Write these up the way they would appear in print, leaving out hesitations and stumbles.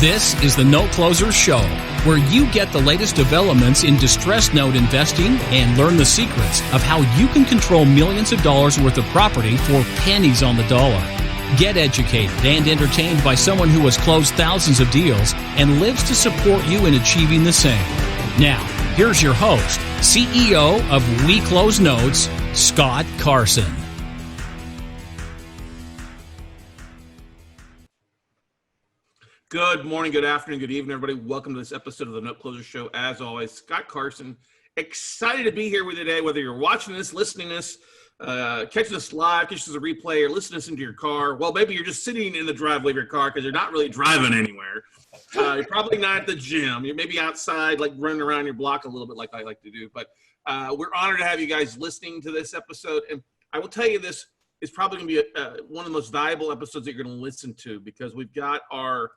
This is the Note Closer Show, where you get the latest developments in distressed note investing and learn the secrets of how you can control millions of dollars worth of property for pennies on the dollar. Get educated and entertained by someone who has closed thousands of deals and lives to support you in achieving the same. Now, here's your host, CEO of We Close Notes, Scott Carson. Good morning, good afternoon, good evening, everybody. Welcome to this episode of the Note Closer Show. As always, Scott Carson, excited to be here with you today, whether you're watching this, listening to this, catching this live, catching this as a replay, or listening to this into your car. Well, maybe you're just sitting in the driveway of your car because you're not really driving anywhere. You're probably not at the gym. You're maybe outside, like running around your block a little bit like I like to do. But we're honored to have you guys listening to this episode. And I will tell you, this is probably going to be one of the most valuable episodes that you're going to listen to, because we've got our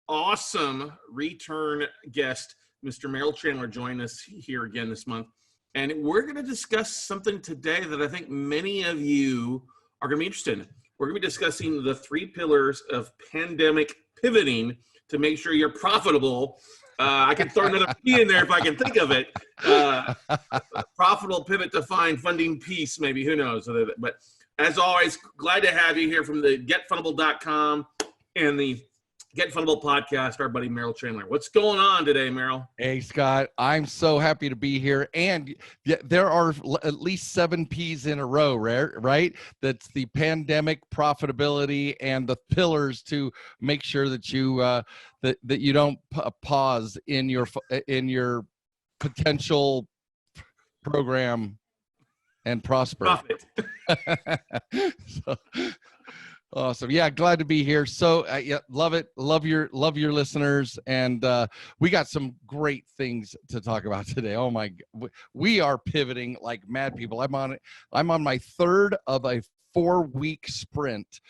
awesome return guest, Mr. Merrill Chandler, join us here again this month. And we're going to discuss something today that I think many of you are going to be interested in. We're going to be discussing the 3 pillars of pandemic pivoting to make sure you're profitable. I can throw another P in there if I can think of it. Profitable pivot to find funding peace, maybe, who knows. But as always, glad to have you here from the getfundable.com and the Get Fundable podcast, our buddy Merrill Chandler. What's going on today, Merrill? Hey, Scott. I'm so happy to be here. And there are at least 7 P's in a row, right? That's the pandemic, profitability, and the pillars to make sure that you that you don't pause in your potential program and prosper. Profit. Awesome. Yeah, glad to be here. So yeah, love it. Love your listeners. And we got some great things to talk about today. Oh my, we are pivoting like mad people. I'm on my 3rd of a 4-week sprint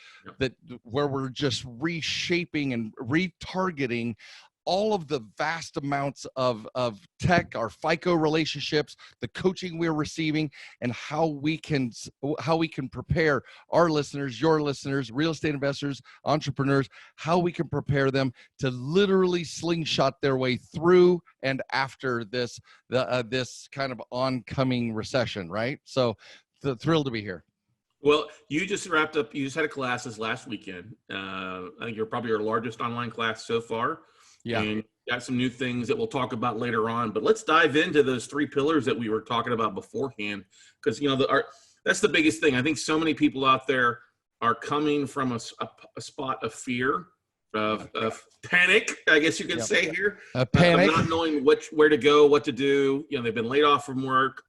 where we're just reshaping and retargeting all of the vast amounts of tech, our FICO relationships, the coaching we're receiving, and how we can prepare our listeners, your listeners, real estate investors, entrepreneurs, how we can prepare them to literally slingshot their way through and after this kind of oncoming recession, right? So thrilled to be here. Well, you just wrapped up, you just had a class this last weekend. I think you're probably our largest online class so far. Yeah. And got some new things that we'll talk about later on. But let's dive into those 3 pillars that we were talking about beforehand, because, you know, that's the biggest thing. I think so many people out there are coming from a spot of fear, of panic, I guess you could say here. Panic. Not knowing where to go, what to do. You know, they've been laid off from work.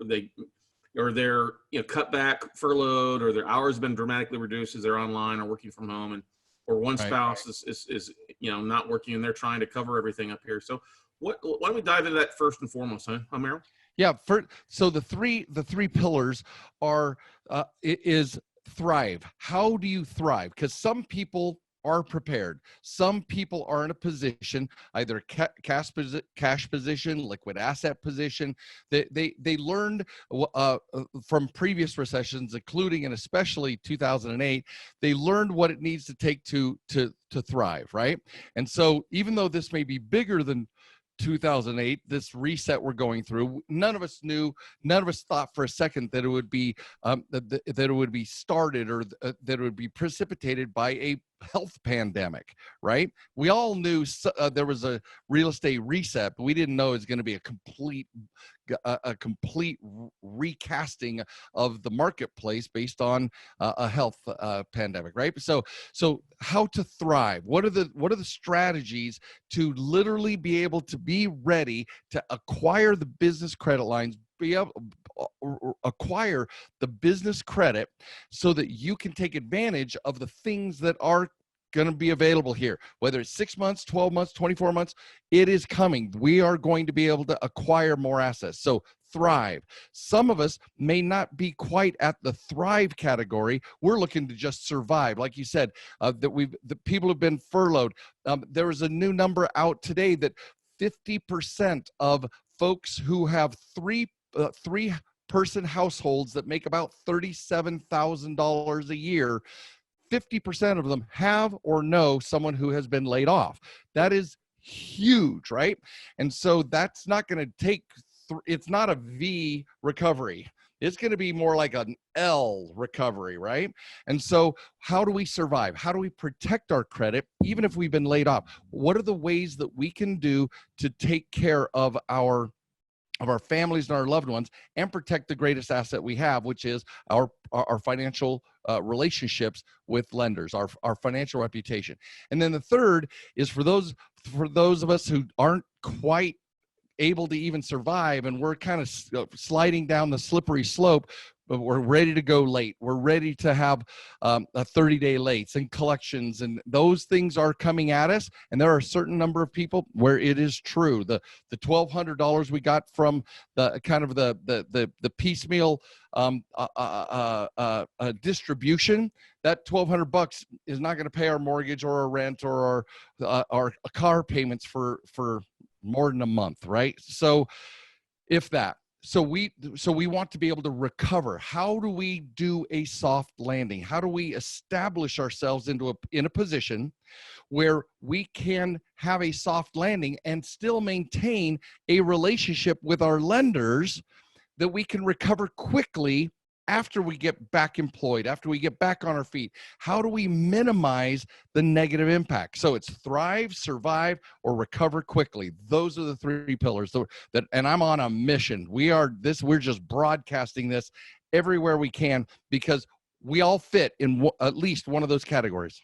They're cut back, furloughed, or their hours have been dramatically reduced as they're online or working from home, or one spouse is not working and they're trying to cover everything up here. So why don't we dive into that first and foremost, huh, Merrill? Yeah. So the three pillars are is thrive. How do you thrive? Because some people are prepared. Some people are in a position, either cash position, liquid asset position. They learned from previous recessions, including and especially 2008. They learned what it needs to take to thrive, right? And so even though this may be bigger than 2008, this reset we're going through, none of us thought for a second that it would be that it would be started or that it would be precipitated by a health pandemic, right? We all knew there was a real estate reset, but we didn't know it was going to be a complete recasting of the marketplace based on a health pandemic, right? So how to thrive? What are the strategies to literally be able to be ready to acquire the business credit lines, be able acquire the business credit so that you can take advantage of the things that are going to be available here, whether it's 6 months, 12 months, 24 months, it is coming. We are going to be able to acquire more assets. So thrive. Some of us may not be quite at the thrive category. We're looking to just survive. Like you said, the people have been furloughed. There was a new number out today that 50% of folks who have three person households that make about $37,000 a year, 50% of them have or know someone who has been laid off. That is huge, right? And so that's not going to take, it's not a V recovery. It's going to be more like an L recovery, right? And so how do we survive? How do we protect our credit, even if we've been laid off? What are the ways that we can do to take care of our families and our loved ones and protect the greatest asset we have, which is our financial relationships with lenders, our financial reputation? And then the third is for those of us who aren't quite able to even survive, and we're kind of sliding down the slippery slope, but we're ready to go late. We're ready to have a 30-day lates and collections, and those things are coming at us. And there are a certain number of people where it is true. The $1,200 we got from the kind of the piecemeal distribution, that $1,200 is not going to pay our mortgage or our rent or our car payments for more than a month, right? So if that. So we want to be able to recover. How do we do a soft landing? How do we establish ourselves in a position where we can have a soft landing and still maintain a relationship with our lenders that we can recover quickly after we get back employed, after we get back on our feet? How do we minimize the negative impact? So it's thrive, survive, or recover quickly. Those are the three pillars and I'm on a mission. We're just broadcasting this everywhere we can because we all fit in at least one of those categories.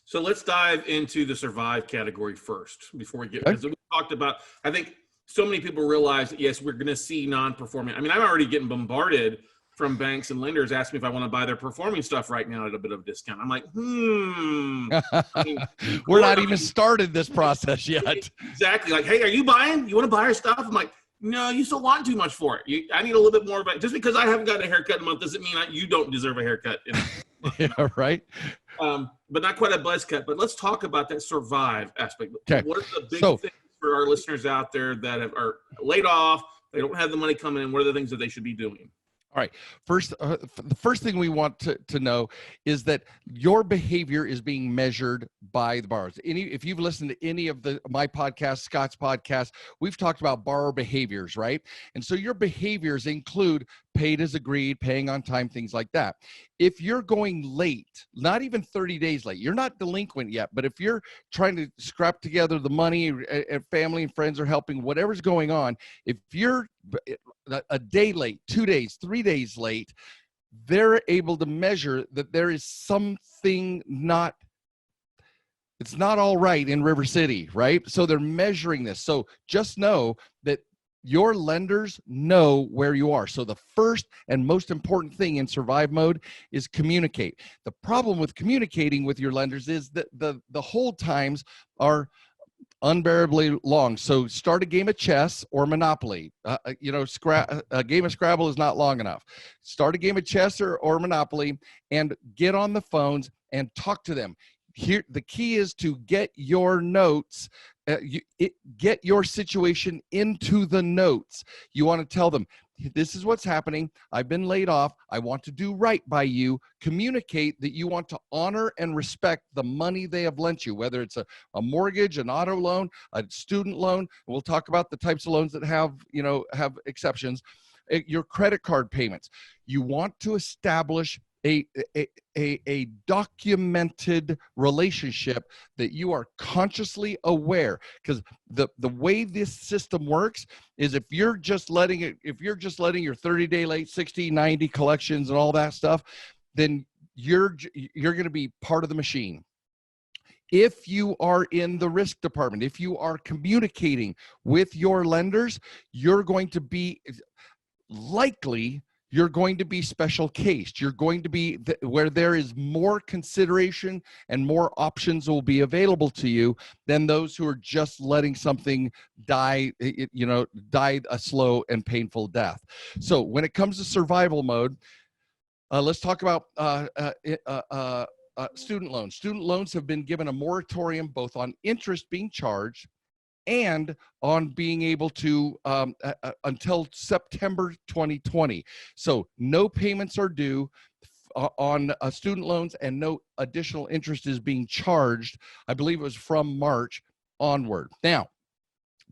So let's dive into the survive category first before we get, because we talked about, I think so many people realize that, yes, we're going to see non-performing. I mean, I'm already getting bombarded from banks and lenders asking me if I want to buy their performing stuff right now at a bit of a discount. I'm like, I mean, we're not even started this process yet. Exactly. Like, hey, are you buying? You want to buy our stuff? I'm like, no, you still want too much for it. I need a little bit more. Just because I haven't gotten a haircut in a month doesn't mean you don't deserve a haircut in a month. Yeah, right. But not quite a buzz cut. But let's talk about that survive aspect. Okay. What are the big things for our listeners out there that are laid off? They don't have the money coming in. What are the things that they should be doing? All right. First, the first thing we want to know is that your behavior is being measured by the borrowers. If you've listened to any of my podcasts, Scott's podcast, we've talked about borrower behaviors, right? And so your behaviors include paid as agreed, paying on time, things like that. If you're going late, not even 30 days late, you're not delinquent yet, but if you're trying to scrap together the money and family and friends are helping, whatever's going on, if you're a day late, 2 days, 3 days late, they're able to measure that there is something it's not all right in River City, right? So they're measuring this. So just know that your lenders know where you are. So the first and most important thing in survive mode is communicate. The problem with communicating with your lenders is that the hold times are unbearably long. So start a game of chess or Monopoly. A game of Scrabble is not long enough. Start a game of chess or Monopoly and get on the phones and talk to them. Here, the key is to get your notes, get your situation into the notes. You want to tell them, this is what's happening. I've been laid off. I want to do right by you. Communicate that you want to honor and respect the money they have lent you, whether it's a mortgage, an auto loan, a student loan. We'll talk about the types of loans that have exceptions. Your credit card payments. You want to establish a documented relationship that you are consciously aware, because the way this system works is if you're just letting your 30-day late, 60, 90 collections and all that stuff, then you're going to be part of the machine. If you are in the risk department, if you are communicating with your lenders, you're going to be special cased. You're going to be where there is more consideration and more options will be available to you than those who are just letting something die a slow and painful death. So when it comes to survival mode, let's talk about student loans. Student loans have been given a moratorium both on interest being charged and on being able to until September 2020. So no payments are due on student loans and no additional interest is being charged. I believe it was from March onward. Now,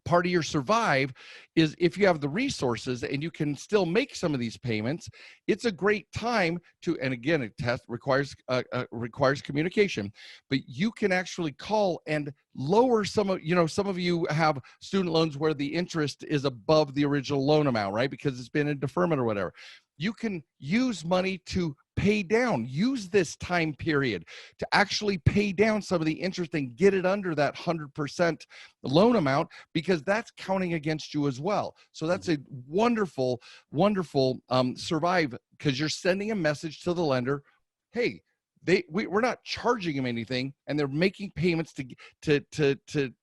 part of your survive is if you have the resources and you can still make some of these payments, it's a great time to, and again, a test requires communication, but you can actually call and lower some of you have student loans where the interest is above the original loan amount, right? Because it's been in deferment or whatever. You can use money to pay down, use this time period to actually pay down some of the interest and get it under that 100% loan amount, because that's counting against you as well. So that's a wonderful, wonderful survive, because you're sending a message to the lender, hey, we're not charging them anything, and they're making payments to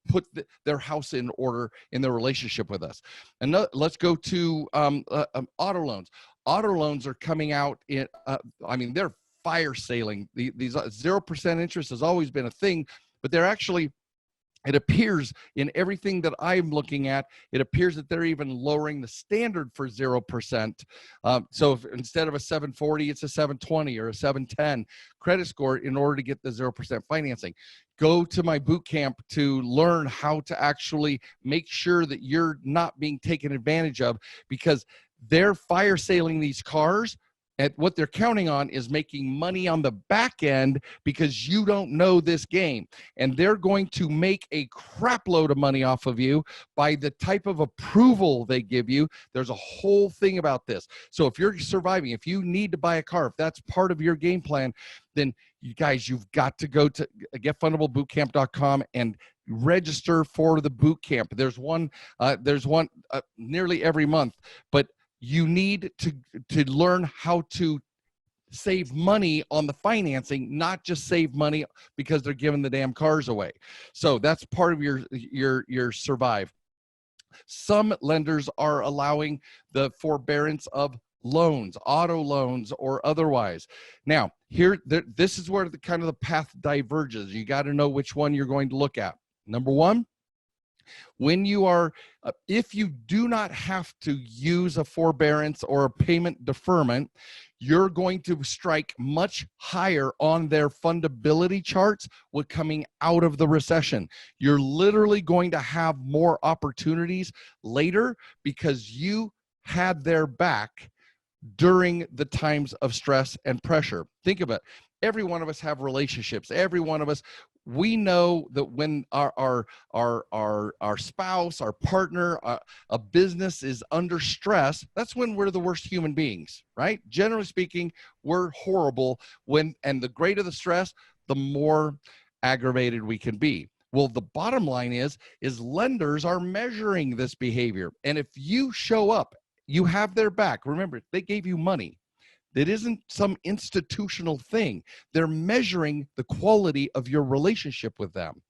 put their house in order in their relationship with us. And let's go to auto loans. Auto loans are coming out in, they're fire sailing. These 0% interest has always been a thing, but they're actually, it appears in everything that I'm looking at, it appears that they're even lowering the standard for 0%. So if instead of a 740, it's a 720 or a 710 credit score in order to get the 0% financing. Go to my boot camp to learn how to actually make sure that you're not being taken advantage of, because they're fire sailing these cars. And what they're counting on is making money on the back end, because you don't know this game. And they're going to make a crap load of money off of you by the type of approval they give you. There's a whole thing about this. So if you're surviving, if you need to buy a car, if that's part of your game plan, then you guys, you've got to go to getfundablebootcamp.com and register for the boot camp. There's one nearly every month, but you need to learn how to save money on the financing, not just save money because they're giving the damn cars away. So that's part of your survive. Some lenders are allowing the forbearance of loans, auto loans or otherwise. Now, this is where the kind of the path diverges. You got to know which one you're going to look at. Number one, when you are, if you do not have to use a forbearance or a payment deferment, you're going to strike much higher on their fundability charts with coming out of the recession. You're literally going to have more opportunities later because you had their back during the times of stress and pressure. Think of it. Every one of us have relationships. Every one of us, we know that when our spouse, our partner, a business is under stress, that's when we're the worst human beings, right? Generally speaking, we're horrible and the greater the stress, the more aggravated we can be. Well, the bottom line is lenders are measuring this behavior. And if you show up, you have their back. Remember, they gave you money. It isn't some institutional thing. They're measuring the quality of your relationship with them.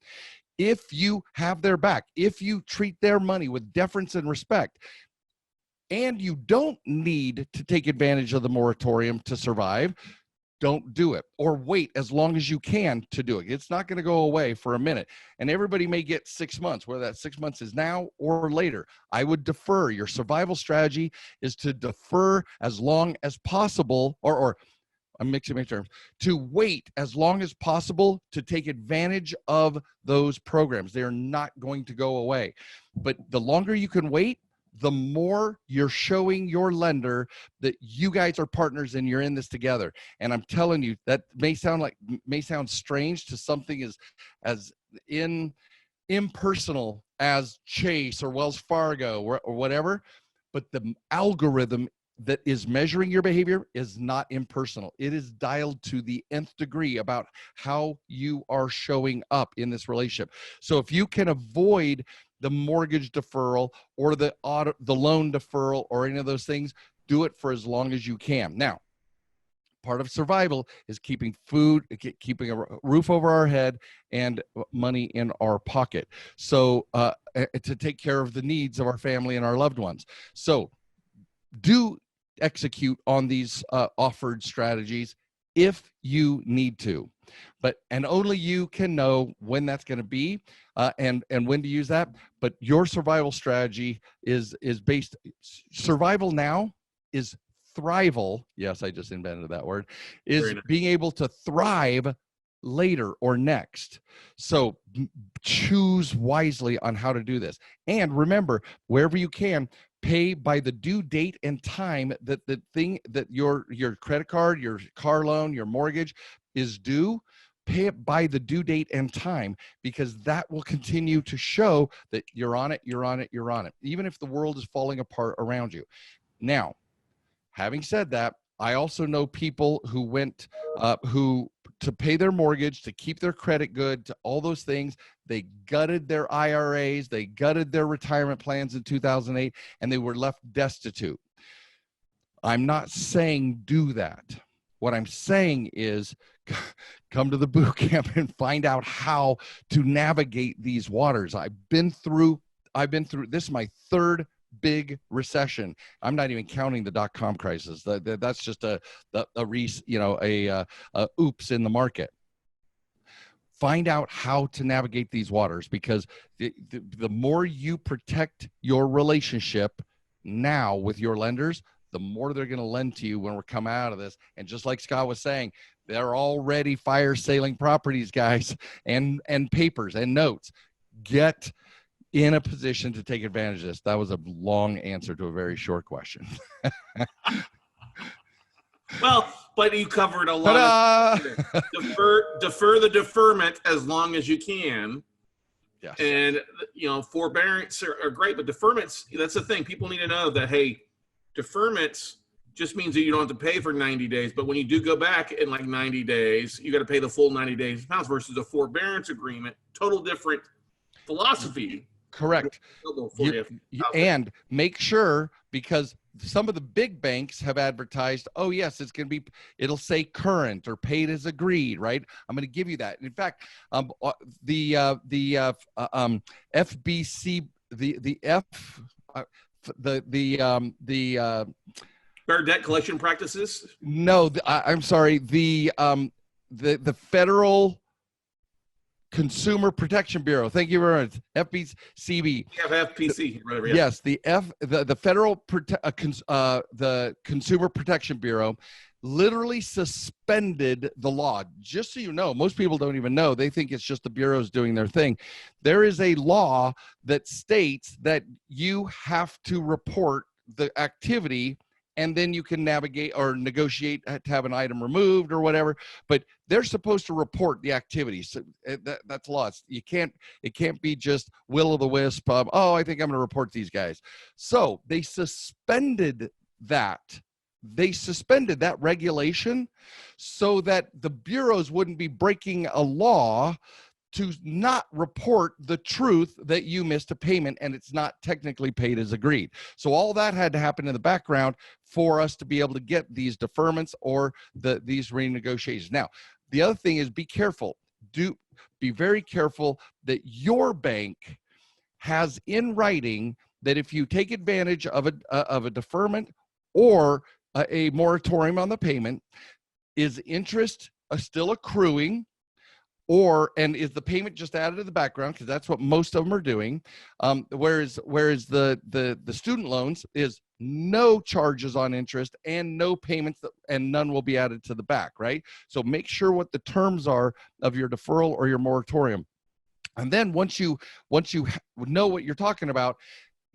If you have their back, if you treat their money with deference and respect, and you don't need to take advantage of the moratorium to survive, don't do it, or wait as long as you can to do it. It's not going to go away for a minute. And everybody may get 6 months, whether that 6 months is now or later. I would defer. Your survival strategy is to defer as long as possible, or I'm mixing my terms, to wait as long as possible to take advantage of those programs. They're not going to go away. But the longer you can wait, the more you're showing your lender that you guys are partners and you're in this together. And I'm telling you, that may sound strange to something as impersonal as Chase or Wells Fargo or whatever, but the algorithm that is measuring your behavior is not impersonal. It is dialed to the nth degree about how you are showing up in this relationship. So if you can avoid the mortgage deferral or the loan deferral or any of those things, do it for as long as you can. Now, part of survival is keeping food, keeping a roof over our head and money in our pocket. So to take care of the needs of our family and our loved ones. So do execute on these offered strategies if you need to, and only you can know when that's going to be and when to use that. But your survival strategy is based. Survival now is thrival. Yes, I just invented that word. Is being able to thrive later or next. So choose wisely on how to do this. And remember, wherever you can, pay by the due date and time that the thing that your credit card, your car loan, your mortgage is due. Pay it by the due date and time, because that will continue to show that you're on it, even if the world is falling apart around you. Now, having said that, I also know people who went, who to pay their mortgage, to keep their credit good, to all those things, they gutted their IRAs, they gutted their retirement plans in 2008, and they were left destitute. I'm not saying do that. What I'm saying is come to the boot camp and find out how to navigate these waters. I've been through, this is my third big recession. I'm not even counting the dot-com crisis. That's just a oops in the market. Find out how to navigate these waters, because the more you protect your relationship now with your lenders, the more they're going to lend to you when we're coming out of this. And just like Scott was saying, they're already fire sailing properties, guys, and papers and notes. Get in a position to take advantage of this. That was a long answer to a very short question. Well, but you covered a lot. Defer the deferment as long as you can. Yes. And, forbearance are great, but deferments, that's the thing. People need to know that, hey, deferments just means that you don't have to pay for 90 days. But when you do go back in like 90 days, you got to pay the full 90 days versus a forbearance agreement. Total different philosophy. Correct. And make sure, because some of the big banks have advertised, oh yes, it's going to be, it'll say current or paid as agreed, right? I'm going to give you that. In fact, the FBC, Fair debt collection practices. No, I'm sorry. The Federal Consumer Protection Bureau. Thank you very much. FBCB. We have FPC. Whatever, yeah. Yes, the Federal the Consumer Protection Bureau literally suspended the law. Just so you know, most people don't even know. They think it's just the bureaus doing their thing. There is a law that states that you have to report the activity, and then you can navigate or negotiate to have an item removed or whatever. But they're supposed to report the activity. So that's law. It can't be just will o' the wisp. I think I'm going to report these guys. So they suspended that. They suspended that regulation so that the bureaus wouldn't be breaking a law to not report the truth that you missed a payment and it's not technically paid as agreed. So all that had to happen in the background for us to be able to get these deferments or these renegotiations. Now, the other thing is be careful. Be very careful that your bank has in writing that if you take advantage of a deferment or a moratorium on the payment, is interest still accruing, and is the payment just added to the background, because that's what most of them are doing, whereas the student loans is no charges on interest and no payments, and none will be added to the back, right? So make sure what the terms are of your deferral or your moratorium. And then once you know what you're talking about,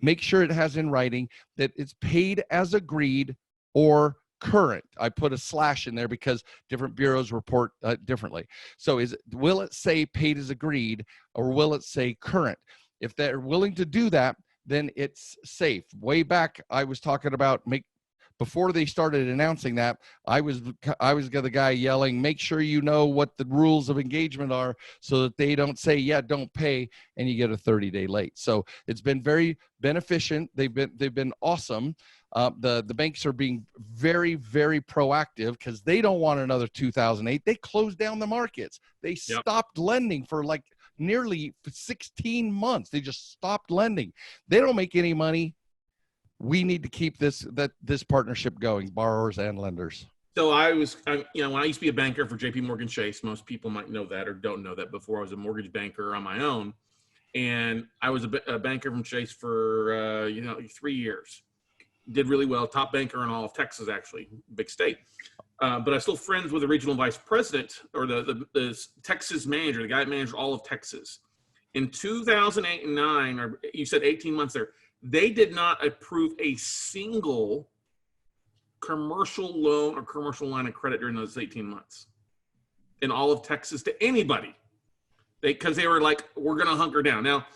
make sure it has in writing that it's paid as agreed or current. I put a slash in there because different bureaus report differently. So will it say paid as agreed, or will it say current? If they're willing to do that, then it's safe. Way back, I was talking about before they started announcing that, I was the guy yelling, make sure you know what the rules of engagement are so that they don't say, yeah, don't pay, and you get a 30-day late. So it's been very beneficent. They've been awesome. The banks are being very, very proactive because they don't want another 2008. They closed down the markets. They stopped lending for like nearly 16 months. They just stopped lending. They don't make any money. We need to keep this partnership going, borrowers and lenders. So when I used to be a banker for JP Morgan Chase, most people might know that or don't know that. Before, I was a mortgage banker on my own, and I was a banker from Chase for 3 years. Did really well, top banker in all of Texas, actually, big state. but I'm still friends with the regional vice president or the Texas manager, the guy that managed all of Texas. In 2008 and 9, or you said 18 months there, they did not approve a single commercial loan or commercial line of credit during those 18 months in all of Texas to anybody. Because they were like, we're going to hunker down. Now,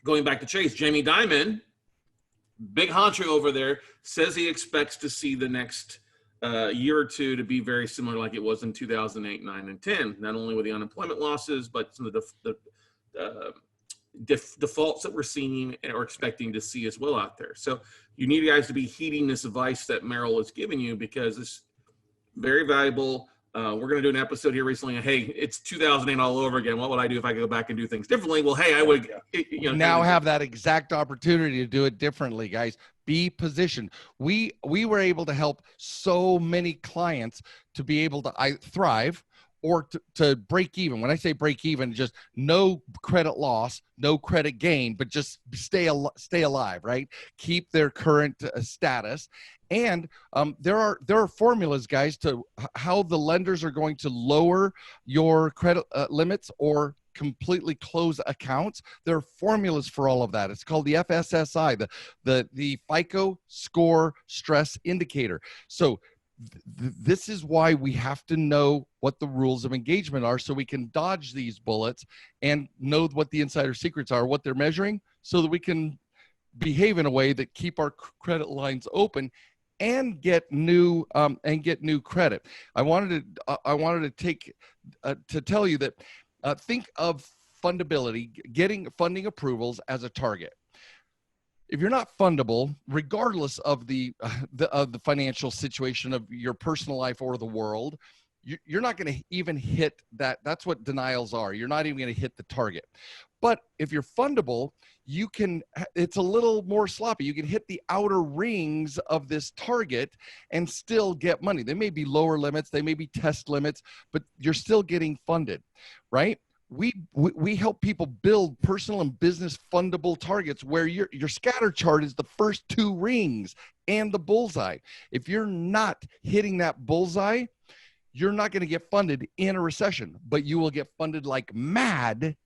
going back to Chase, Jamie Dimon, big honcho over there, says he expects to see the next year or two to be very similar like it was in 2008, 9, and 10, not only with the unemployment losses, but some of the defaults that we're seeing or expecting to see as well out there. So you need guys to be heeding this advice that Merrill is giving you, because it's very valuable. We're going to do an episode here recently. Hey, it's 2008 all over again. What would I do if I could go back and do things differently? Well, hey, I would now have that exact opportunity to do it differently, guys. Be positioned. We were able to help so many clients to be able to thrive or to break even. When I say break even, just no credit loss, no credit gain, but just stay alive, right? Keep their current status. And there are formulas, guys, to how the lenders are going to lower your credit limits or completely close accounts. There are formulas for all of that. It's called the FSSI, the FICO Score Stress Indicator. So this is why we have to know what the rules of engagement are, so we can dodge these bullets and know what the insider secrets are, what they're measuring, so that we can behave in a way that keep our credit lines open and get new credit. I wanted to tell you that think of fundability, getting funding approvals as a target. If you're not fundable, regardless of the financial situation of your personal life or the world, you're not going to even hit that. That's what denials are. You're not even going to hit the target. But if you're fundable, it's a little more sloppy. You can hit the outer rings of this target and still get money. They may be lower limits, they may be test limits, but you're still getting funded, right? We help people build personal and business fundable targets where your scatter chart is the first two rings and the bullseye. If you're not hitting that bullseye, you're not going to get funded in a recession, but you will get funded like mad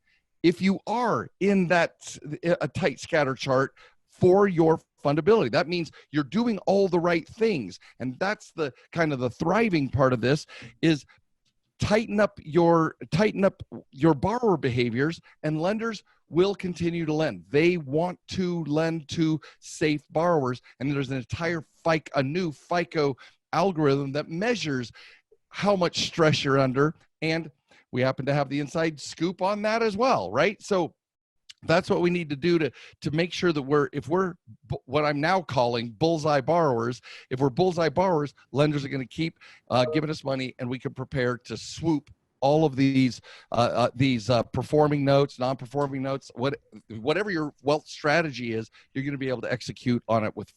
if you are in a tight scatter chart for your fundability. That means you're doing all the right things. And that's the kind of the thriving part of this is tighten up your borrower behaviors, and lenders will continue to lend. They want to lend to safe borrowers. And there's an entire a new FICO algorithm that measures how much stress you're under. And we happen to have the inside scoop on that as well, right? So that's what we need to do to make sure that if we're what I'm now calling bullseye borrowers, if we're bullseye borrowers, lenders are going to keep giving us money, and we can prepare to swoop all of these performing notes, non-performing notes, whatever your wealth strategy is, you're going to be able to execute on it with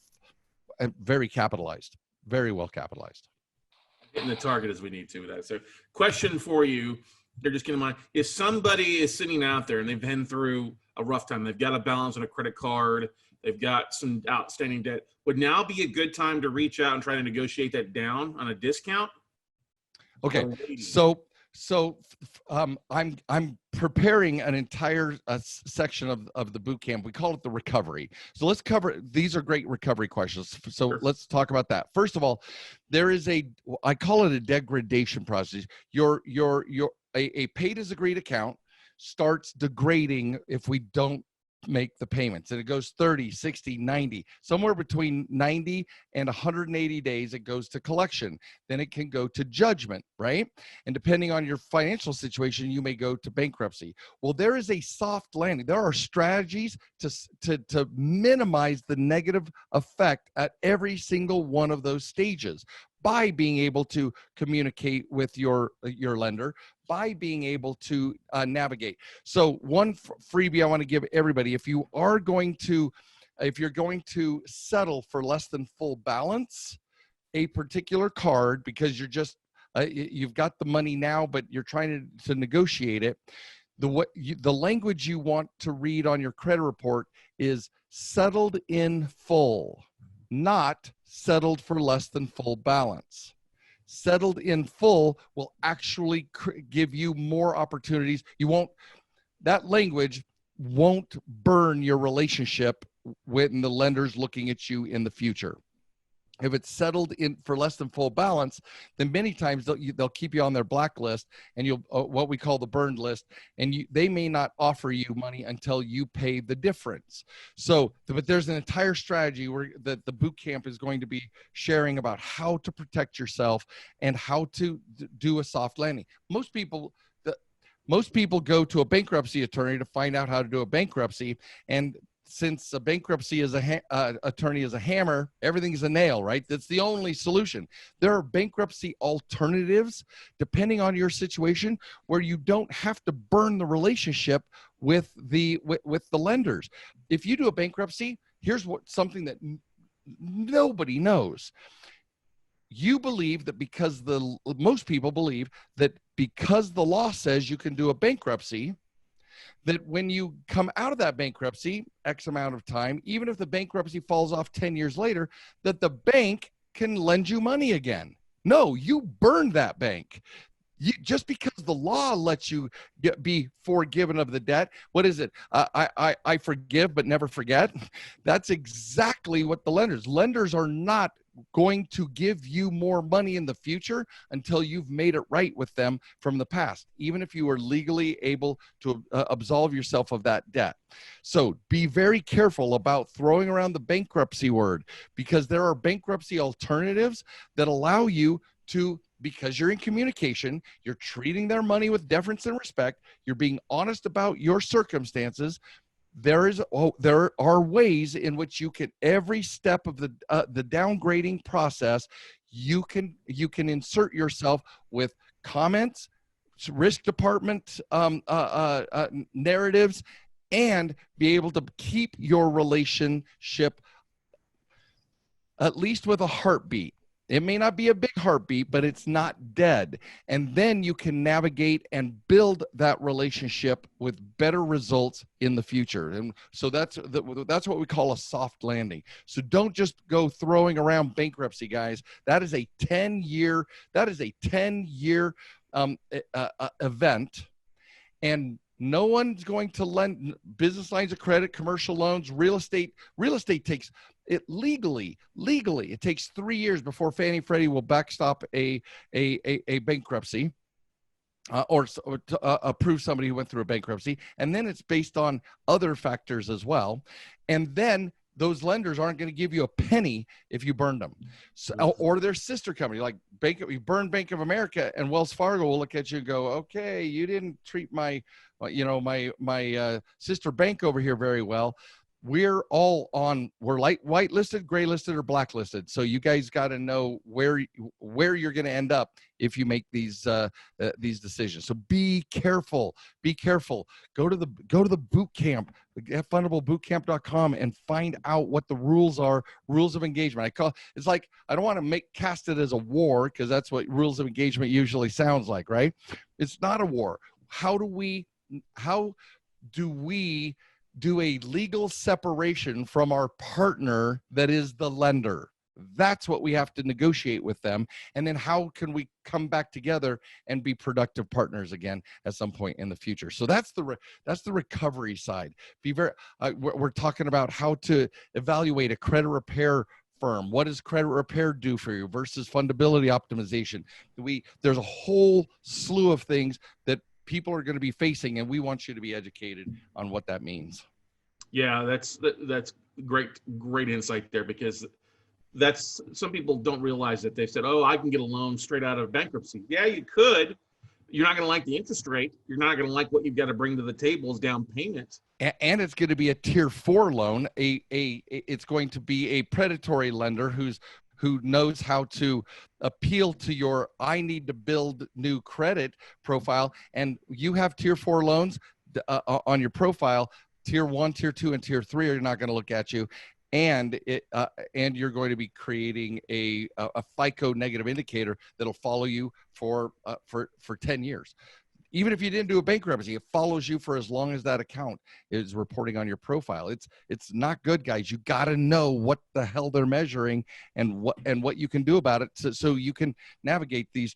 very well capitalized. Hitting the target as we need to with that. So question for you, they're just getting mind, if somebody is sitting out there and they've been through a rough time, they've got a balance on a credit card, they've got some outstanding debt, would now be a good time to reach out and try to negotiate that down on a discount? Okay, so I'm preparing an entire section of the boot camp. We call it the recovery. So let's cover, these are great recovery questions. So Sure. Let's talk about that. First of all, there is I call it a degradation process. A paid as agreed account starts degrading if we don't make the payments, and it goes 30, 60, 90, somewhere between 90 and 180 days it goes to collection. Then it can go to judgment, right? And depending on your financial situation, you may go to bankruptcy. Well, there is a soft landing. There are strategies to minimize the negative effect at every single one of those stages by being able to communicate with your lender, by being able to navigate. So one freebie I want to give everybody, if you're going to settle for less than full balance, a particular card, because you're just, you've got the money now, but you're trying to negotiate it, the language you want to read on your credit report is settled in full, not settled for less than full balance. settled in full will actually give you more opportunities. That language won't burn your relationship when the lender's looking at you in the future. If it's settled in for less than full balance, then many times they'll keep you on their blacklist, and you'll what we call the burned list, and they may not offer you money until you pay the difference. So, but there's an entire strategy that the boot camp is going to be sharing about how to protect yourself and how to do a soft landing. Most people go to a bankruptcy attorney to find out how to do a bankruptcy, and since a bankruptcy is attorney is a hammer, everything is a nail, right? That's the only solution. There are bankruptcy alternatives, depending on your situation, where you don't have to burn the relationship with the lenders. If you do a bankruptcy, here's something that nobody knows. You believe that most people believe that because the law says you can do a bankruptcy, that when you come out of that bankruptcy, X amount of time, even if the bankruptcy falls off 10 years later, that the bank can lend you money again. No, you burned that bank. Just because the law lets you be forgiven of the debt, what is it? I forgive but never forget. That's exactly what lenders are not going to give you more money in the future until you've made it right with them from the past, even if you are legally able to absolve yourself of that debt. So be very careful about throwing around the bankruptcy word, because there are bankruptcy alternatives that allow you to, because you're in communication, you're treating their money with deference and respect, you're being honest about your circumstances. There are ways in which you can, every step of the downgrading process, you can insert yourself with comments, risk department narratives, and be able to keep your relationship at least with a heartbeat. It may not be a big heartbeat, but it's not dead. And then you can navigate and build that relationship with better results in the future. And so that's what we call a soft landing. So don't just go throwing around bankruptcy, guys. That is a 10-year event. And no one's going to lend business lines of credit, commercial loans, real estate. Real estate takes it legally, it takes 3 years before Fannie Freddie will backstop a bankruptcy or approve somebody who went through a bankruptcy. And then it's based on other factors as well. And then those lenders aren't going to give you a penny if you burn them. So, or their sister company, like you burn Bank of America, and Wells Fargo will look at you and go, okay, you didn't treat my sister bank over here very well. We're whitelisted, gray listed, or blacklisted. So you guys got to know where you're going to end up if you make these decisions. So be careful. Go to the boot camp, getfundableBootcamp.com, and find out what the rules are. Rules of engagement. I don't want to cast it as a war, because that's what rules of engagement usually sounds like, right? It's not a war. How do we do a legal separation from our partner that is the lender? That's what we have to negotiate with them. And then how can we come back together and be productive partners again at some point in the future? So that's the recovery side. We're talking about how to evaluate a credit repair firm. What does credit repair do for you versus fundability optimization? There's a whole slew of things that people are going to be facing, and we want you to be educated on what that means. Yeah, that's great insight there, because that's, some people don't realize that. They said, oh, I can get a loan straight out of bankruptcy. Yeah, you could. You're not going to like the interest rate. You're not going to like what you've got to bring to the table as down payment. And it's going to be a tier 4 loan. It's going to be a predatory lender who knows how to appeal to your, I need to build new credit profile. And you have tier 4 loans on your profile. Tier 1, tier 2, and tier 3 are not going to look at you. And you're going to be creating a FICO negative indicator that'll follow you for 10 years. even if you didn't do a bankruptcy, it follows you for as long as that account is reporting on your profile. It's not good, guys. You got to know what the hell they're measuring and what you can do about it, so you can navigate these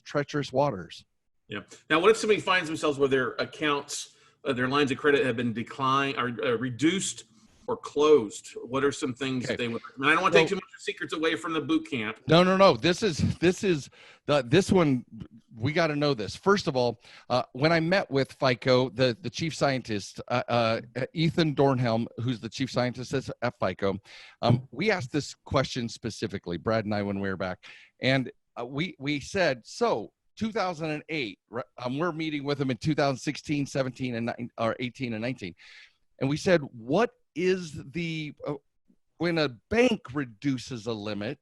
treacherous waters. Yeah. Now, what if somebody finds themselves where their accounts, their lines of credit have been declined or reduced or closed? What are some things that they would recommend? I don't want to take too much secrets away from the boot camp. No. This one, we got to know this. First of all, when I met with FICO, the chief scientist, Ethan Dornhelm, who's the chief scientist at FICO, we asked this question specifically, Brad and I, when we were back. And we said, so 2008, we're meeting with him in 2016, 17, and 18 and 19. And we said, what is when a bank reduces a limit,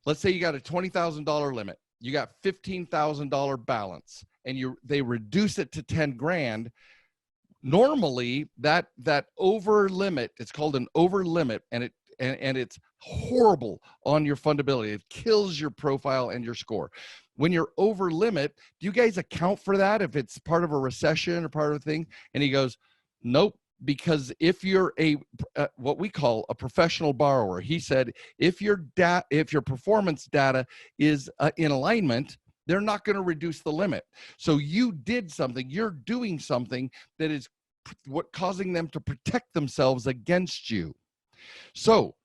let's say you got a $20,000 limit, you got $15,000 balance, and they reduce it to 10 grand. Normally that over limit, it's called an over limit, and it's horrible on your fundability. It kills your profile and your score. When you're over limit, do you guys account for that if it's part of a recession or part of a thing? And he goes, nope. Because if you're what we call a professional borrower, he said, if your performance data is in alignment, they're not going to reduce the limit. So you did something, you're doing something that is causing them to protect themselves against you. So,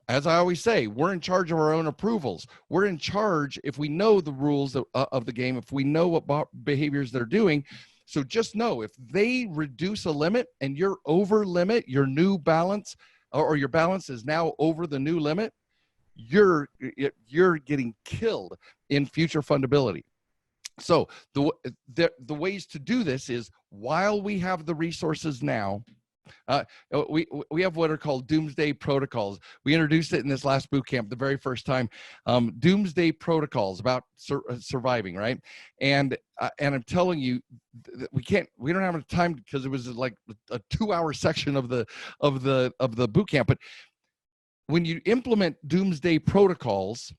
as I always say, we're in charge of our own approvals. We're in charge if we know the rules of the game, if we know what behaviors they're doing. So just know, if they reduce a limit and you're over limit, your new balance or your balance is now over the new limit, you're getting killed in future fundability. So the ways to do this is, while we have the resources now, we have what are called doomsday protocols. We introduced it in this last boot camp the very first time. Doomsday protocols about surviving, right? And I'm telling you, we don't have enough time because it was like a 2-hour section of the boot camp. But when you implement doomsday protocols,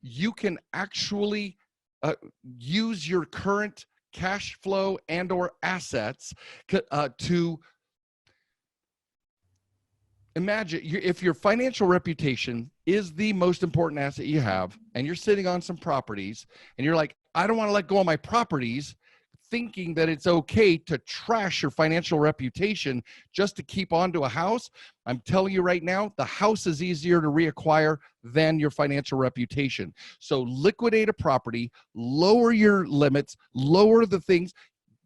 you can actually use your current cash flow and or assets to imagine if your financial reputation is the most important asset you have, and you're sitting on some properties and you're like, I don't want to let go of my properties, thinking that it's okay to trash your financial reputation just to keep on to a house. I'm telling you right now, the house is easier to reacquire than your financial reputation. So liquidate a property, lower your limits, lower the things,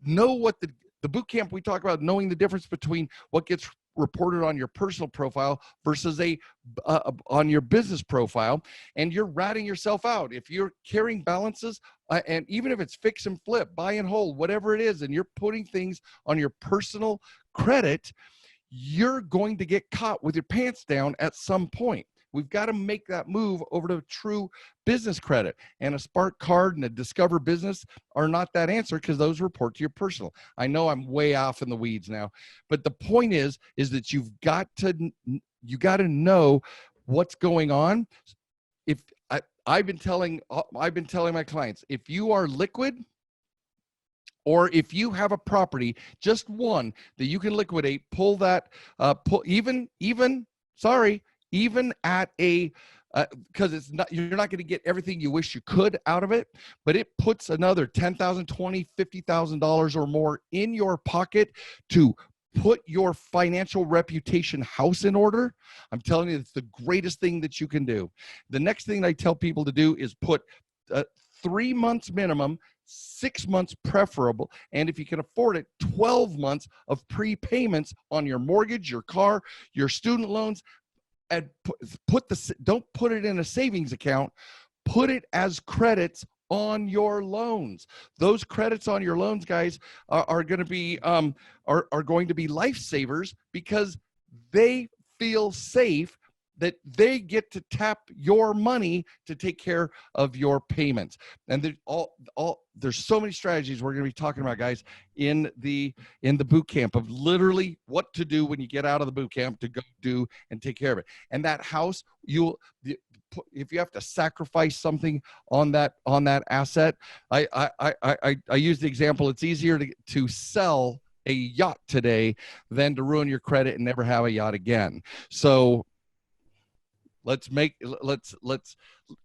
know what the boot camp, we talk about knowing the difference between what gets reported on your personal profile versus on your business profile, and you're ratting yourself out. If you're carrying balances, and even if it's fix and flip, buy and hold, whatever it is, and you're putting things on your personal credit, you're going to get caught with your pants down at some point. We've got to make that move over to true business credit. And a Spark card and a Discover Business are not that answer, because those report to your personal. I know I'm way off in the weeds now, but the point is that you got to know what's going on. If I've been telling my clients, if you are liquid, or if you have a property, just one that you can liquidate, pull that, even at a, because you're not going to get everything you wish you could out of it, but it puts another $10,000, $20,000, $50,000 or more in your pocket to put your financial reputation house in order. I'm telling you, it's the greatest thing that you can do. The next thing I tell people to do is put 3 months minimum, 6 months preferable, and if you can afford it, 12 months of prepayments on your mortgage, your car, your student loans. And don't put it in a savings account, put it as credits on your loans. Those credits on your loans, guys, are going to be lifesavers, because they feel safe that they get to tap your money to take care of your payments. And there's so many strategies we're going to be talking about, guys, in the boot camp, of literally what to do when you get out of the boot camp to go do and take care of it. And that house, to sacrifice something on that asset, I use the example. It's easier to sell a yacht today than to ruin your credit and never have a yacht again. So let's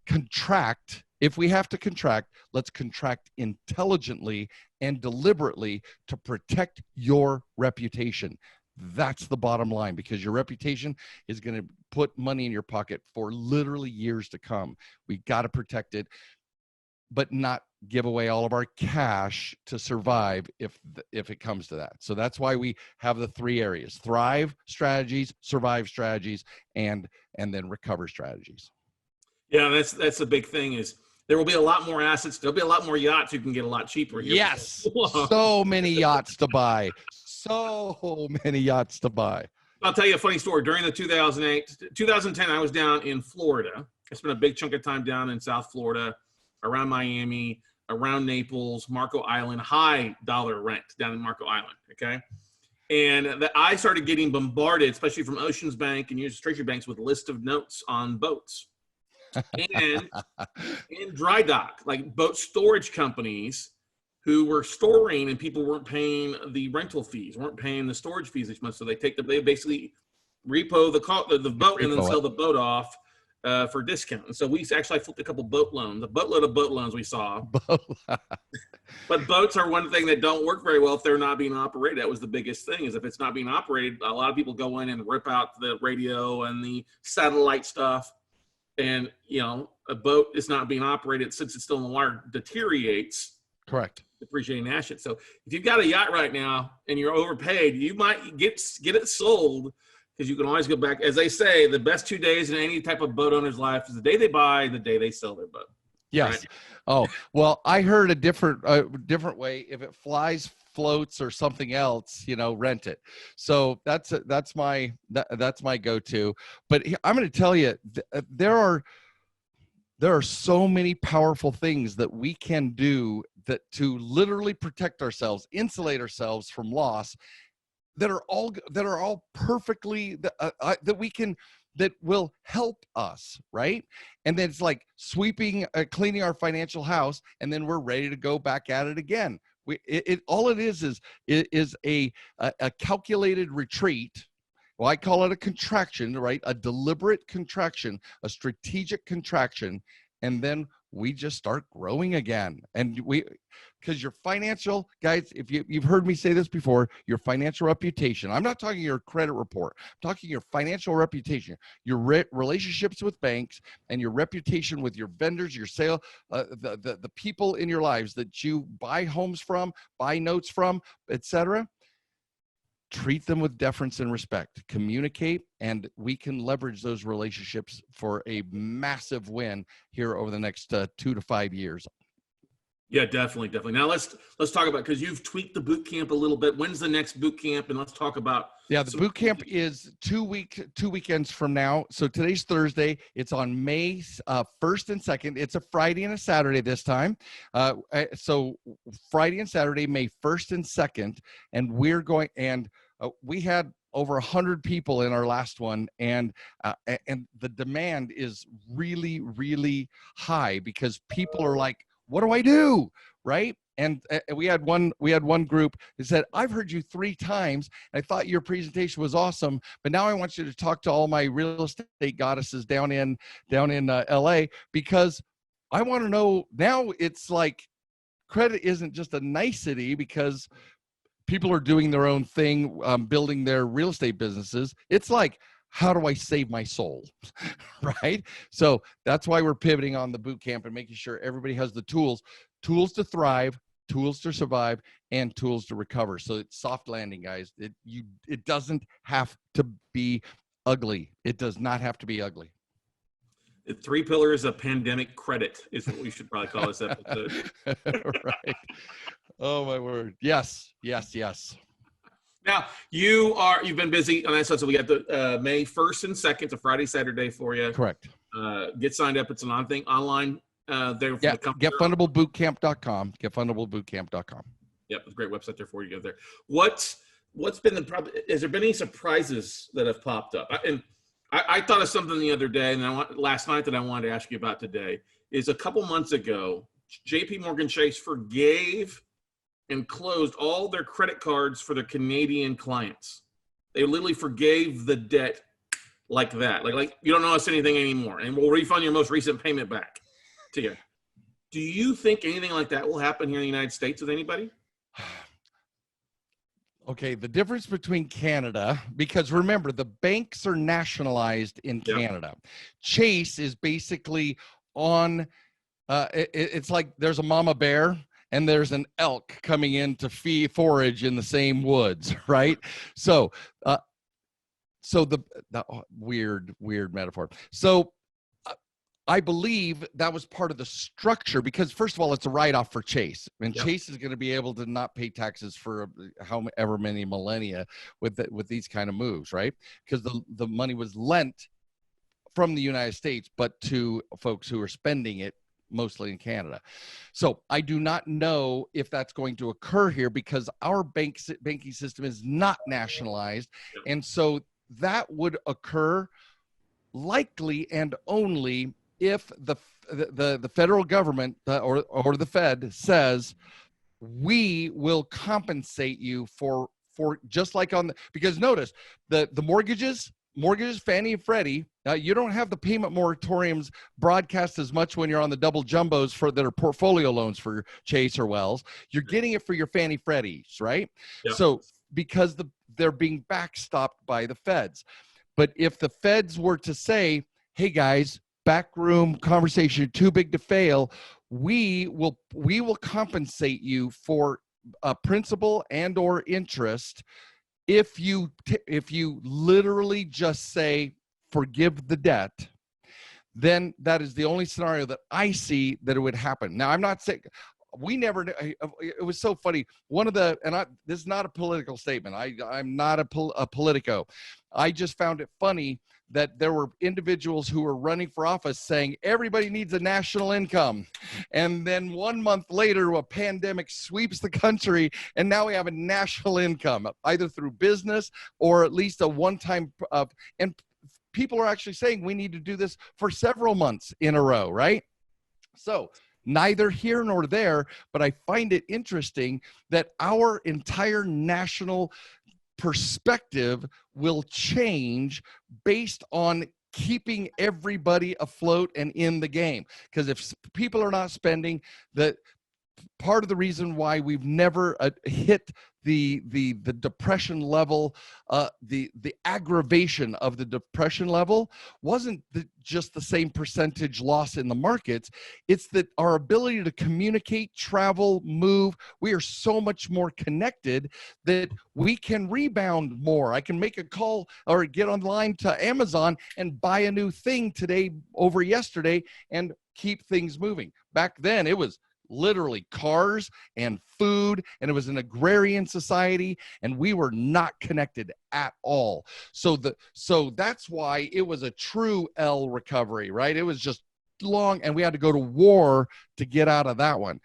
contract. If we have to contract, let's contract intelligently and deliberately to protect your reputation. That's the bottom line, because your reputation is going to put money in your pocket for literally years to come. We got to protect it, but not give away all of our cash to survive if it comes to that. So that's why we have the 3 areas: thrive strategies, survive strategies, and then recover strategies. Yeah, that's the big thing is there will be a lot more assets. There'll be a lot more yachts you can get a lot cheaper here. Yes. So many yachts to buy. So many yachts to buy. I'll tell you a funny story. During the 2010, I was down in Florida. I spent a big chunk of time down in South Florida, around Miami, around Naples, Marco Island, high dollar rent down in Marco Island. Okay. And I started getting bombarded, especially from Oceans Bank and U.S. Treasury banks, with a list of notes on boats. And in dry dock, like boat storage companies who were storing, and people weren't paying the rental fees, weren't paying the storage fees each month. So they basically repo the boat and then sell the boat off for discount. And so I flipped a couple boat loans, a boatload of boat loans we saw. But boats are one thing that don't work very well if they're not being operated. That was the biggest thing, is if it's not being operated, a lot of people go in and rip out the radio and the satellite stuff. And, a boat is not being operated since it's still in the water, deteriorates. Correct. Depreciating assets. So if you've got a yacht right now and you're overpaid, you might get it sold, because you can always go back. As they say, the best 2 days in any type of boat owner's life is the day they buy and the day they sell their boat. Yes. Right? Oh, well, I heard a different way. If it flies, floats, or something else, rent it. So that's my go-to. But I'm going to tell you, there are so many powerful things that we can do to literally protect ourselves, insulate ourselves from loss, that are all perfectly that will help us, right? And then it's like cleaning our financial house, and then we're ready to go back at it again. All it is a calculated retreat. Well, I call it a contraction, right? A deliberate contraction, a strategic contraction, and then we just start growing again. And because your financial, guys, if you've heard me say this before, your financial reputation, I'm not talking your credit report, I'm talking your financial reputation, your relationships with banks, and your reputation with your vendors, your the people in your lives that you buy homes from, buy notes from, etc. Treat them with deference and respect. Communicate, and we can leverage those relationships for a massive win here over the next 2 to 5 years. Yeah, definitely. Now let's talk about, because you've tweaked the boot camp a little bit. When's the next boot camp? And let's talk about. Yeah, the boot camp is 2 weekends from now. So today's Thursday. It's on May 1st and 2nd. It's a Friday and a Saturday this time. So Friday and Saturday, May 1st and 2nd. And we're going, and we had over 100 people in our last one, and the demand is really, really high, because people are like, what do I do? Right? And we had one group that said, I've heard you 3 times. I thought your presentation was awesome, but now I want you to talk to all my real estate goddesses down in LA, because I want to know now. It's like credit isn't just a nicety because people are doing their own thing, building their real estate businesses. It's like, how do I save my soul? Right? So that's why we're pivoting on the boot camp and making sure everybody has the tools to thrive, tools to survive, and tools to recover. So it's soft landing, guys. It doesn't have to be ugly. It does not have to be ugly. The 3 pillars of pandemic credit is what we should probably call this episode. Right. Oh my word. Yes. Now you've been busy on that side, so we got the May 1st and 2nd. It's a Friday, Saturday for you. Correct. Get signed up. It's an online there. Yeah. GetFundableBootcamp.com. GetFundableBootcamp.com. Yep, it's a great website there for you to go there. What's been the problem? Has there been any surprises that have popped up? And I thought of something the other day, and last night that I wanted to ask you about today. Is a couple months ago, J.P. Morgan Chase forgave and closed all their credit cards for their Canadian clients. They literally forgave the debt like that. Like you don't owe us anything anymore, and we'll refund your most recent payment back to you. Do you think anything like that will happen here in the United States with anybody? Okay, the difference between Canada, because remember, the banks are nationalized in Canada. Chase is basically on, it's like there's a mama bear and there's an elk coming in to forage in the same woods, right? So, the weird metaphor. So, I believe that was part of the structure because, first of all, it's a write-off for Chase. And Chase is going to be able to not pay taxes for however many millennia with these kind of moves, right? Because the money was lent from the United States, but to folks who are spending it mostly in Canada. So I do not know if that's going to occur here because our banking system is not nationalized. And so that would occur likely and only if the federal government or the Fed says we will compensate you for just like on because notice the mortgages, Fannie and Freddie, you don't have the payment moratoriums broadcast as much when you're on the double jumbos that are portfolio loans for Chase or Wells. You're getting it for your Fannie Freddies, right? Yeah. So because they're being backstopped by the feds. But if the feds were to say, hey guys, backroom conversation, too big to fail, we will compensate you for principal and or interest if you literally just say forgive the debt, then that is the only scenario that I see that it would happen. Now, I'm not saying we never. It was so funny. This is not a political statement. I'm not a politico. I just found it funny that there were individuals who were running for office saying everybody needs a national income. And then 1 month later, a pandemic sweeps the country, and now we have a national income, either through business or at least a one-time, and people are actually saying we need to do this for several months in a row, right? So neither here nor there, but I find it interesting that our entire national perspective will change based on keeping everybody afloat and in the game. Because if people are not spending, that part of the reason why we've never hit the depression level, the aggravation of the depression level wasn't just the same percentage loss in the markets. It's that our ability to communicate, travel, move, we are so much more connected that we can rebound more. I can make a call or get online to Amazon and buy a new thing today over yesterday and keep things moving. Back then it was literally cars and food, and it was an agrarian society, and we were not connected at all. So that's why it was a true L recovery, right? It was just long, and we had to go to war to get out of that one.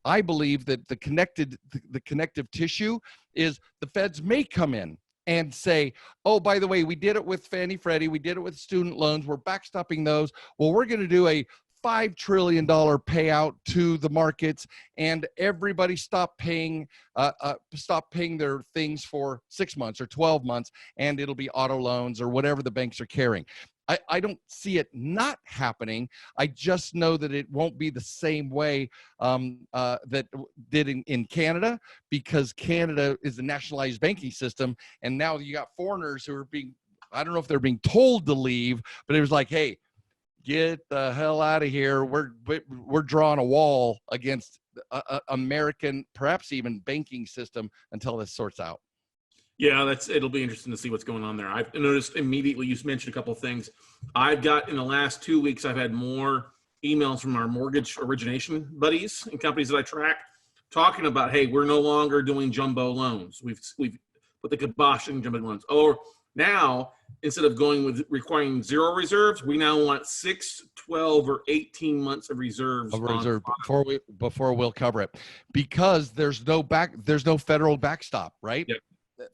I believe that the connective tissue is the feds may come in and say, oh, by the way, we did it with Fannie Freddie, we did it with student loans, we're backstopping those. Well, we're going to do a $5 trillion payout to the markets, and everybody stop paying their things for 6 months or 12 months, and it'll be auto loans or whatever the banks are carrying. I don't see it not happening. I just know that it won't be the same way that did in Canada, because Canada is a nationalized banking system, and now you got foreigners who are I don't know if they're being told to leave, but it was like, hey, get the hell out of here. We're drawing a wall against American, perhaps even banking system until this sorts out. Yeah, it'll be interesting to see what's going on there. I've noticed immediately, you mentioned a couple of things. I've got, in the last 2 weeks, I've had more emails from our mortgage origination buddies and companies that I track talking about, hey, we're no longer doing jumbo loans. We've put the kibosh in jumbo loans. Or now, instead of going with requiring zero reserves, we now want 6, 12, or 18 months of reserves. Before we'll cover it, because there's no federal backstop, right? Yep.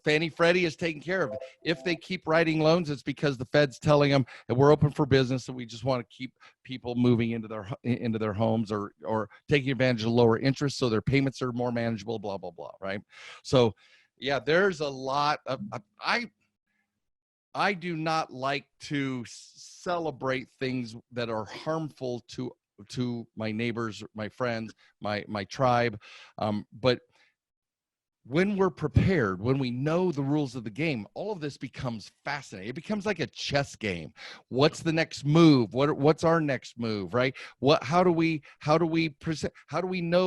Fannie Freddie is taken care of. If they keep writing loans, it's because the Fed's telling them that we're open for business and we just want to keep people moving into their homes or taking advantage of lower interest so their payments are more manageable, blah, blah, blah, right? So, yeah, there's a lot of I do not like to celebrate things that are harmful to my neighbors, my friends, my tribe, but when we're prepared, when we know the rules of the game, all of this becomes fascinating. It becomes like a chess game. What's the next move? What's our next move, right? How do we know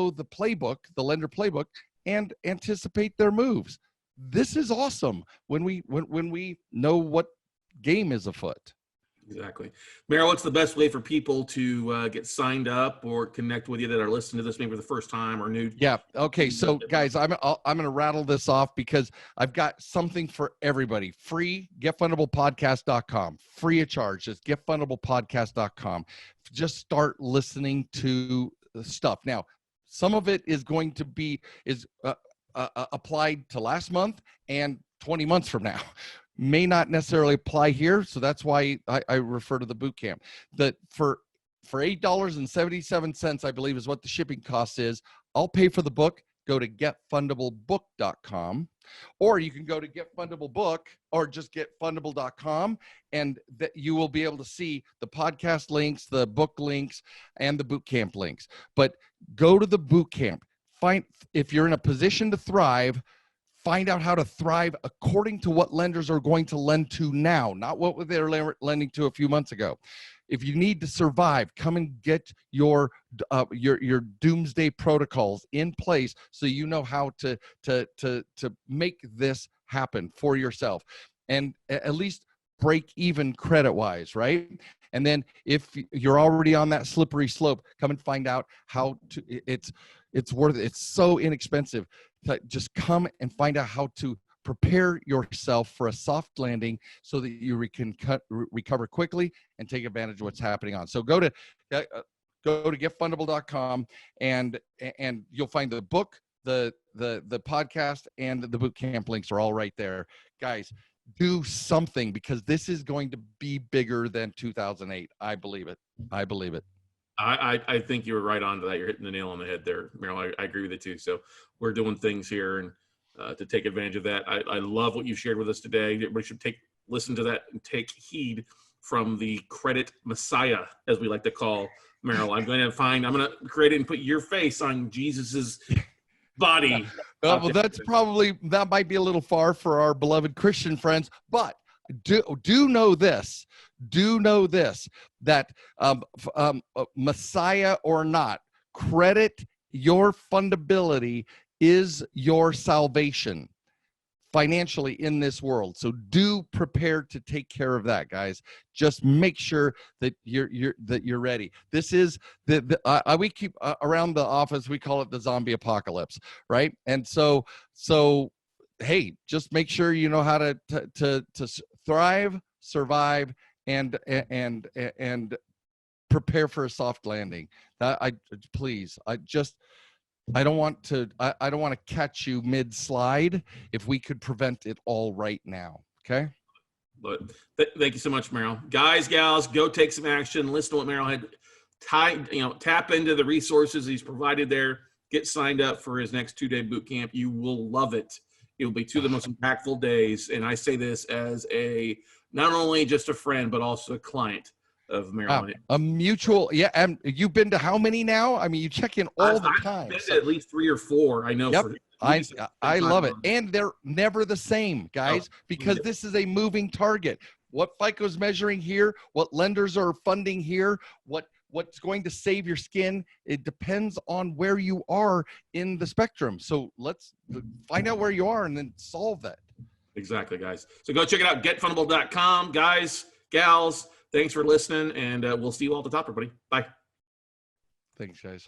the playbook, the lender playbook, and anticipate their moves? This is awesome when we know what game is afoot. Exactly. Merrill, what's the best way for people to get signed up or connect with you that are listening to this maybe for the first time or new? Yeah. Okay. So guys, I'm going to rattle this off because I've got something for everybody. Free, getfundablepodcast.com. Free of charge. Just getfundablepodcast.com. Just start listening to the stuff. Now, some of it is going to be applied to last month and 20 months from now. May not necessarily apply here, so that's why I refer to the boot camp. That for $8.77, I believe is what the shipping cost is. I'll pay for the book. Go to getfundablebook.com, or you can go to getfundablebook or just getfundable.com, and that you will be able to see the podcast links, the book links, and the boot camp links. But go to the boot camp. Find if you're in a position to thrive. Find out how to thrive according to what lenders are going to lend to now, not what they were lending to a few months ago. If you need to survive, come and get your doomsday protocols in place so you know how to make this happen for yourself, and at least break even credit wise, right? And then if you're already on that slippery slope, come and find out how to. It's worth it. It's so inexpensive. Just come and find out how to prepare yourself for a soft landing so that you can recover quickly and take advantage of what's happening on. So go to getfundable.com and you'll find the book, the podcast, and the boot camp links are all right there. Guys, do something because this is going to be bigger than 2008. I believe it. I think you were right on to that. You're hitting the nail on the head there, Merrill. I agree with it too. So we're doing things here and to take advantage of that. I love what you shared with us today. Everybody should listen to that and take heed from the credit messiah, as we like to call Merrill. I'm going to create it and put your face on Jesus's body. Well, that might be a little far for our beloved Christian friends, but do know this. Do know this, that Messiah or not, credit, your fundability is your salvation financially in this world. So do prepare to take care of that, guys. Just make sure that you're ready. This is we keep around the office, we call it the zombie apocalypse, right? And so hey, just make sure you know how to thrive, survive, and prepare for a soft landing. I don't want to catch you mid slide if we could prevent it all right now. Okay. But thank you so much, Merrill. Guys, gals, go take some action. Listen to what Merrill had. Tap into the resources he's provided there. Get signed up for his next 2-day boot camp. You will love it. It will be 2 of the most impactful days. And I say this as not only just a friend, but also a client of Merrill. A mutual, yeah. And you've been to how many now? I mean, you check in all the time. I've been to at least 3 or 4. I know. Yep. I love it. And they're never the same, guys, because this is a moving target. What FICO's measuring here, what lenders are funding here, what's going to save your skin, it depends on where you are in the spectrum. So let's find out where you are and then solve that. Exactly, guys. So go check it out, getfundable.com. Guys, gals, thanks for listening, and we'll see you all at the top, everybody. Bye. Thanks, guys.